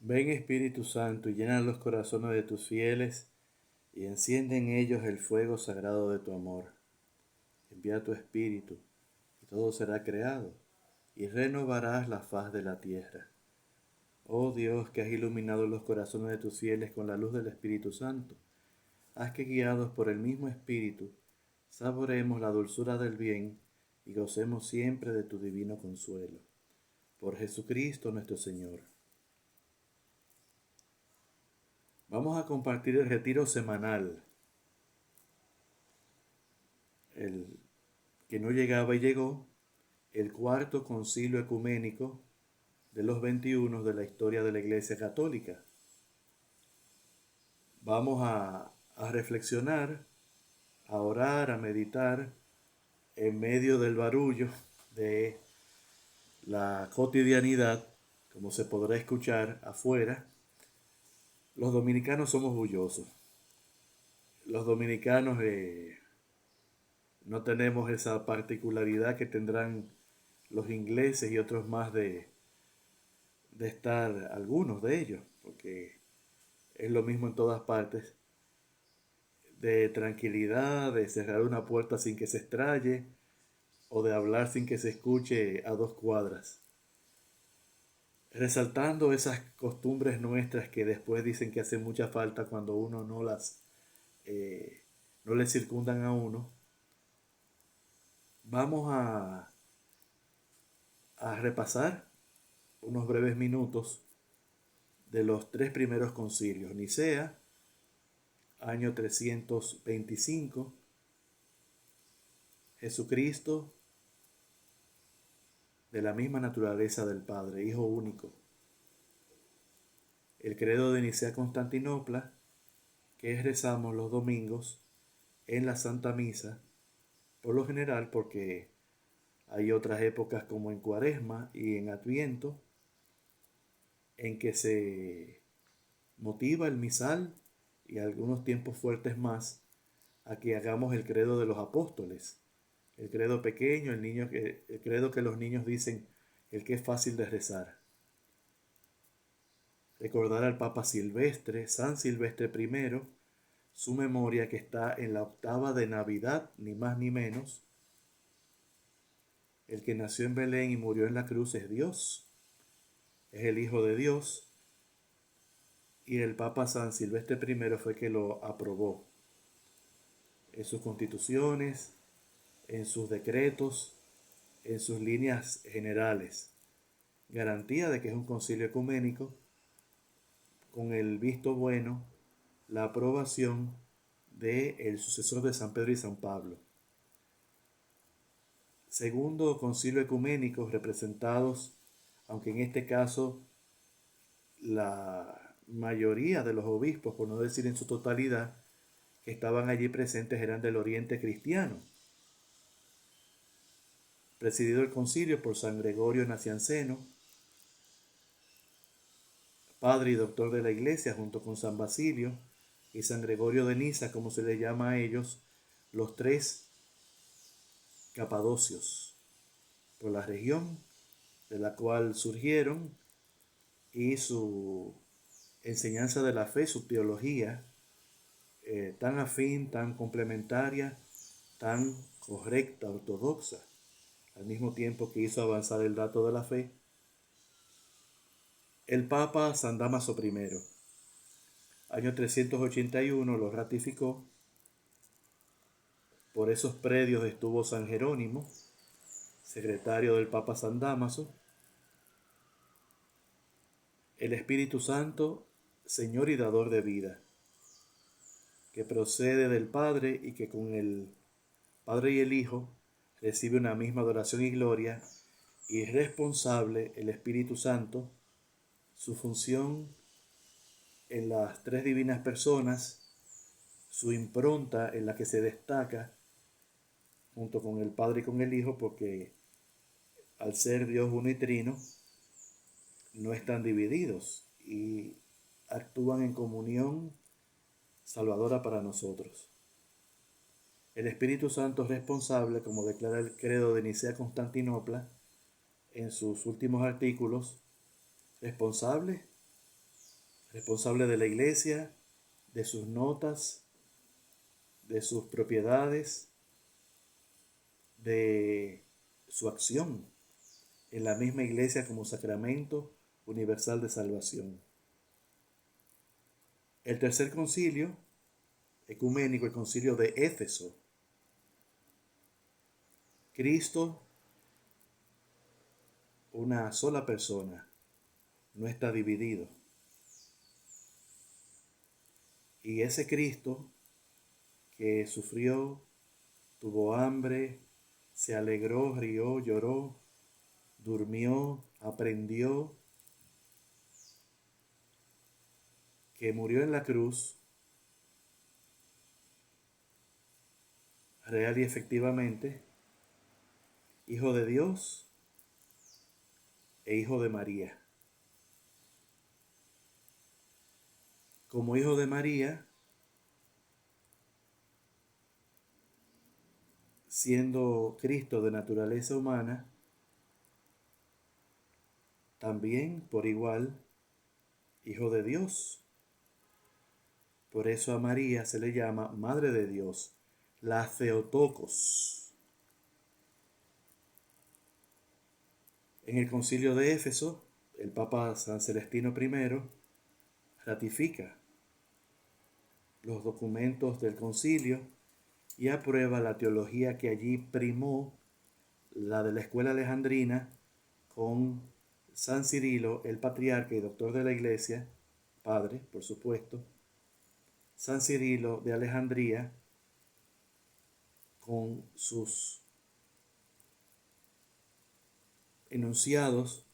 Ven Espíritu Santo y llena los corazones de tus fieles y enciende en ellos el fuego sagrado de tu amor. Envía tu Espíritu y todo será creado y renovarás la faz de la tierra. Oh Dios, que has iluminado los corazones de tus fieles con la luz del Espíritu Santo, haz que guiados por el mismo Espíritu saboreemos la dulzura del bien y gocemos siempre de tu divino consuelo. Por Jesucristo nuestro Señor. Vamos a compartir el retiro semanal, el que no llegaba y llegó, el cuarto concilio ecuménico de los 21 de la historia de la Iglesia Católica. Vamos a reflexionar, a orar, a meditar en medio del barullo de la cotidianidad, como se podrá escuchar afuera. Los dominicanos somos bullosos. Los dominicanos no tenemos esa particularidad que tendrán los ingleses y otros más de estar, algunos de ellos, porque es lo mismo en todas partes, de tranquilidad, de cerrar una puerta sin que se estralle o de hablar sin que se escuche a 2 cuadras. Resaltando esas costumbres nuestras que después dicen que hacen mucha falta cuando uno no le circundan a uno, vamos a repasar unos breves minutos de los 3 primeros concilios. Nicea, año 325, Jesucristo, de la misma naturaleza del Padre, Hijo único. El credo de Nicea-Constantinopla, que rezamos los domingos en la Santa Misa, por lo general porque hay otras épocas como en Cuaresma y en Adviento, en que se motiva el misal y algunos tiempos fuertes más a que hagamos el credo de los apóstoles, el credo pequeño, el credo que los niños dicen, el que es fácil de rezar. Recordar al Papa Silvestre, San Silvestre I, su memoria que está en la octava de Navidad, ni más ni menos. El que nació en Belén y murió en la cruz es Dios, es el Hijo de Dios, y el Papa San Silvestre I fue que lo aprobó en sus constituciones, en sus decretos, en sus líneas generales. Garantía de que es un concilio ecuménico con el visto bueno, la aprobación del sucesor de San Pedro y San Pablo. Segundo concilio ecuménico, representados, aunque en este caso la mayoría de los obispos, por no decir en su totalidad, que estaban allí presentes eran del Oriente cristiano. Presidido el concilio por San Gregorio Nacianceno, padre y doctor de la Iglesia, junto con San Basilio y San Gregorio de Niza, como se les llama a ellos, los 3 capadocios, por la región de la cual surgieron, y su enseñanza de la fe, su teología, tan afín, tan complementaria, tan correcta, ortodoxa, al mismo tiempo que hizo avanzar el dato de la fe. El Papa San Dámaso I, año 381, lo ratificó. Por esos predios estuvo San Jerónimo, secretario del Papa San Dámaso. El Espíritu Santo, Señor y dador de vida, que procede del Padre y que con el Padre y el Hijo recibe una misma adoración y gloria, y es responsable el Espíritu Santo, su función en las 3 divinas personas, su impronta en la que se destaca junto con el Padre y con el Hijo, porque al ser Dios uno y trino, no están divididos y actúan en comunión salvadora para nosotros. El Espíritu Santo es responsable, como declara el credo de Nicea-Constantinopla en sus últimos artículos, responsable responsable de la iglesia, de sus notas, de sus propiedades, de su acción en la misma iglesia como sacramento universal de salvación. El tercer concilio ecuménico, el concilio de Éfeso. Cristo, una sola persona, no está dividido. Y ese Cristo que sufrió, tuvo hambre, se alegró, rió, lloró, durmió, aprendió, que murió en la cruz, real y efectivamente, Hijo de Dios e Hijo de María. Como Hijo de María, siendo Cristo de naturaleza humana, también por igual Hijo de Dios. Por eso a María se le llama Madre de Dios, la Theotokos. En el concilio de Éfeso, el Papa San Celestino I ratifica los documentos del concilio y aprueba la teología que allí primó, la de la escuela alejandrina, con San Cirilo, el patriarca y doctor de la iglesia, padre, por supuesto, San Cirilo de Alejandría, con sus enunciados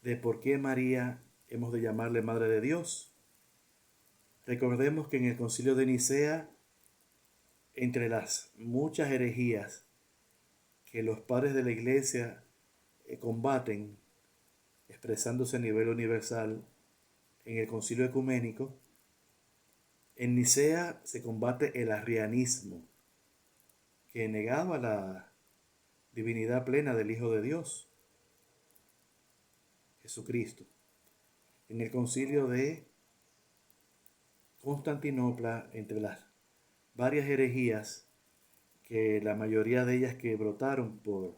de por qué María hemos de llamarle Madre de Dios. Recordemos que en el concilio de Nicea, entre las muchas herejías que los padres de la iglesia combaten, expresándose a nivel universal en el concilio ecuménico, en Nicea se combate el arrianismo, que negaba la divinidad plena del Hijo de Dios, Jesucristo. En el concilio de Constantinopla, entre las varias herejías, que la mayoría de ellas que brotaron por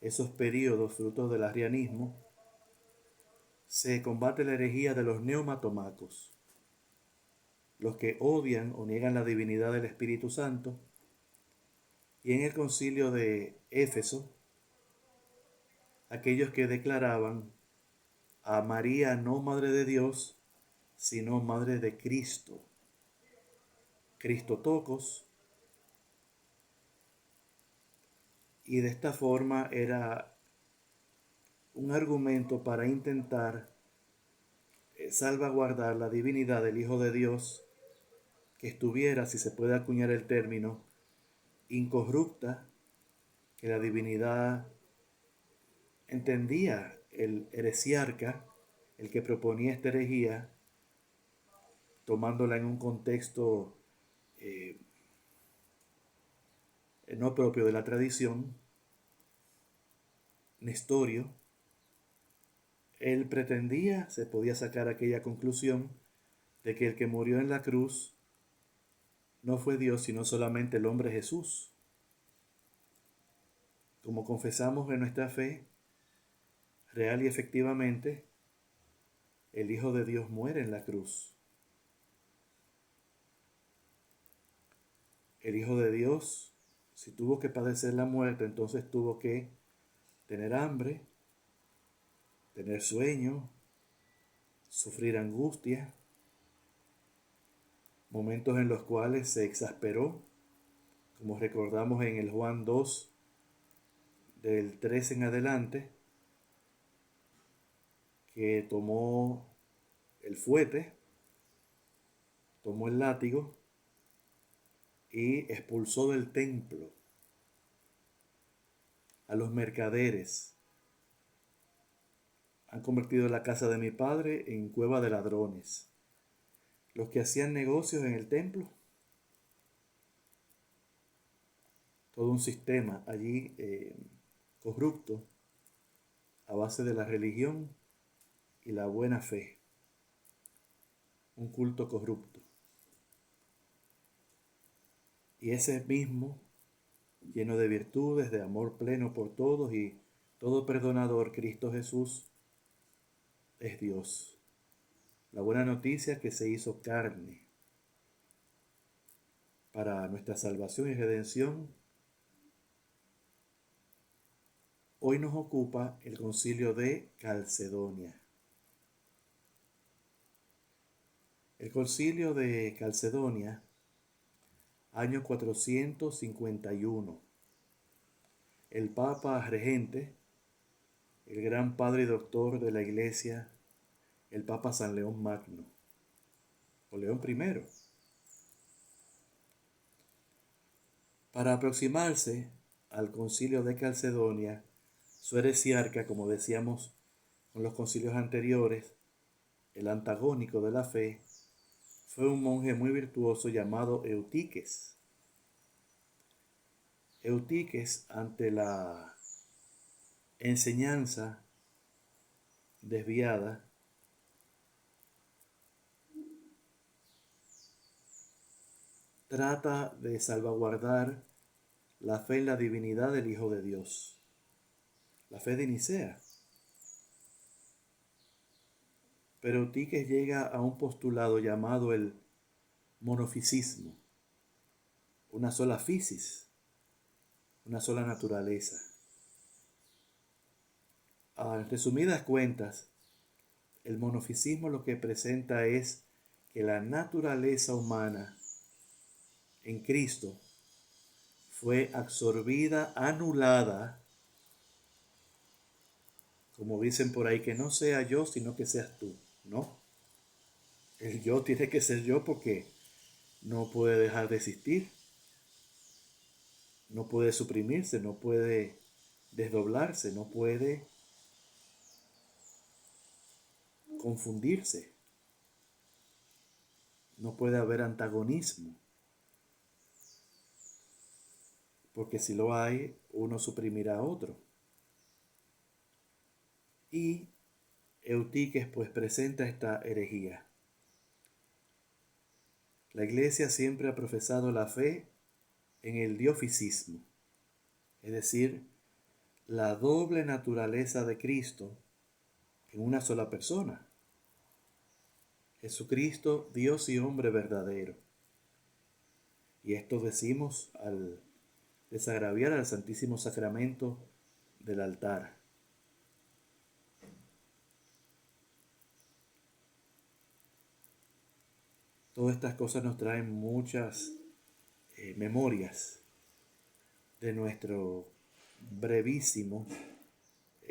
esos periodos frutos del arrianismo, se combate la herejía de los neumatomacos, los que odian o niegan la divinidad del Espíritu Santo. Y en el concilio de Éfeso, aquellos que declaraban a María no Madre de Dios, sino Madre de Cristo, Cristotokos, y de esta forma era un argumento para intentar salvaguardar la divinidad del Hijo de Dios, que estuviera, si se puede acuñar el término, incorrupta, que la divinidad entendía el heresiarca, el que proponía esta herejía, tomándola en un contexto no propio de la tradición, nestorio. Él pretendía, se podía sacar aquella conclusión, de que el que murió en la cruz no fue Dios, sino solamente el hombre Jesús. Como confesamos en nuestra fe, real y efectivamente, el Hijo de Dios muere en la cruz. El Hijo de Dios, si tuvo que padecer la muerte, entonces tuvo que tener hambre, tener sueño, sufrir angustia, momentos en los cuales se exasperó, como recordamos en el Juan 2, del 3 en adelante, que tomó el fuete, tomó el látigo y expulsó del templo a los mercaderes. Han convertido la casa de mi padre en cueva de ladrones. Los que hacían negocios en el templo, todo un sistema allí corrupto a base de la religión y la buena fe. un culto corrupto. Y ese mismo, lleno de virtudes, de amor pleno por todos y todo perdonador, Cristo Jesús, es Dios. La buena noticia que se hizo carne para nuestra salvación y redención. Hoy nos ocupa el Concilio de Calcedonia. El Concilio de Calcedonia, año 451. El Papa regente, el gran padre y doctor de la Iglesia, el Papa San León Magno, o León I. Para aproximarse al Concilio de Calcedonia, su heresiarca, como decíamos con los concilios anteriores, el antagónico de la fe, fue un monje muy virtuoso llamado Eutiques. Eutiques, ante la enseñanza desviada, trata de salvaguardar la fe en la divinidad del Hijo de Dios, la fe de Nicea. Pero Eutiques llega a un postulado llamado el monofisismo, una sola fisis, una sola naturaleza. En resumidas cuentas, el monofisismo lo que presenta es que la naturaleza humana en Cristo fue absorbida, anulada, como dicen por ahí, que no sea yo, sino que seas tú, ¿no? El yo tiene que ser yo porque no puede dejar de existir, no puede suprimirse, no puede desdoblarse, no puede confundirse, no puede haber antagonismo, porque si lo hay, uno suprimirá a otro. Y Eutiques pues presenta esta herejía. La Iglesia siempre ha profesado la fe en el diofisismo, es decir, la doble naturaleza de Cristo en una sola persona. Jesucristo, Dios y hombre verdadero. Y esto decimos al desagraviar al Santísimo Sacramento del altar. Todas estas cosas nos traen muchas memorias de nuestro brevísimo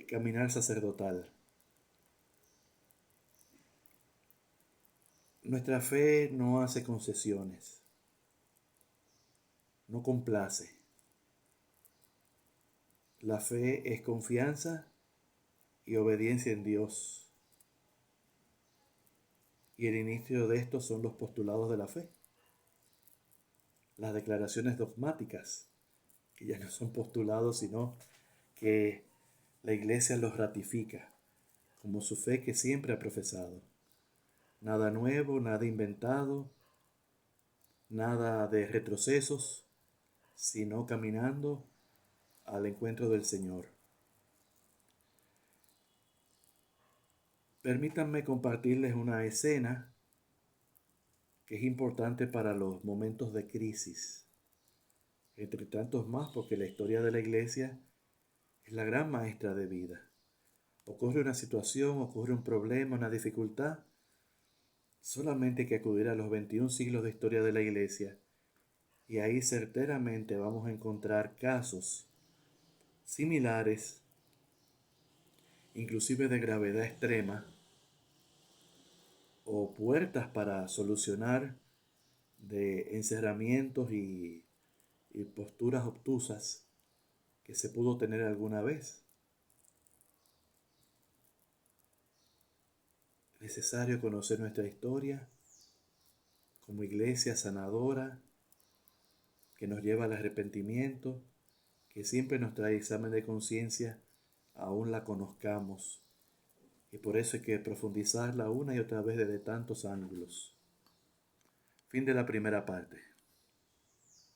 caminar sacerdotal. Nuestra fe no hace concesiones, no complace. La fe es confianza y obediencia en Dios. Y el inicio de esto son los postulados de la fe, las declaraciones dogmáticas, que ya no son postulados, sino que la Iglesia los ratifica como su fe que siempre ha profesado. Nada nuevo, nada inventado, nada de retrocesos, sino caminando al encuentro del Señor. Permítanme compartirles una escena que es importante para los momentos de crisis, entre tantos más porque la historia de la Iglesia es la gran maestra de vida. Ocurre una situación, ocurre un problema, una dificultad, solamente hay que acudir a los 21 siglos de historia de la Iglesia y ahí certeramente vamos a encontrar casos similares, inclusive de gravedad extrema, o puertas para solucionar de encerramientos y posturas obtusas que se pudo tener alguna vez. Es necesario conocer nuestra historia como iglesia sanadora que nos lleva al arrepentimiento, que siempre nos trae examen de conciencia, aún la conozcamos. Y por eso hay que profundizarla una y otra vez desde tantos ángulos. Fin de la primera parte.